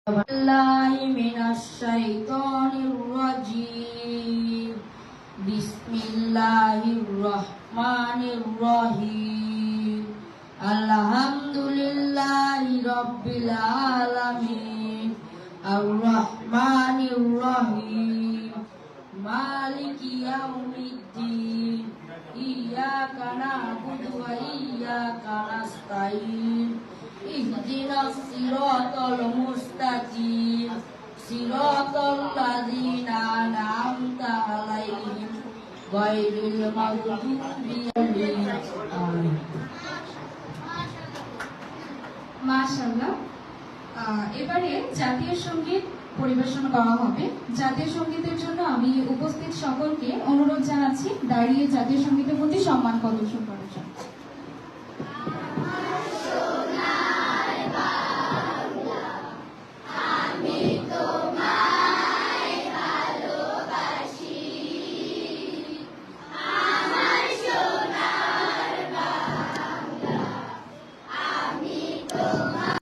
بالله من الشيطان الرجيم بسم الله الرحمن الرحيم الحمد لله رب العالمين الرحمن الرحيم مالك يوم الدين إياك نعبد وإياك نستعين اهدنا الصراط المستقيم صراط الذين أنعمت عليهم غير المغضوب عليهم آمين মাশাআল্লাহ। এবারে জাতীয় সঙ্গীত পরিবেশন করা হবে। জাতীয় সঙ্গীতের জন্য আমি উপস্থিত সকলকে অনুরোধ জানাচ্ছি দাঁড়িয়ে জাতীয় সঙ্গীতের প্রতি সম্মান প্রদর্শন করার জন্য।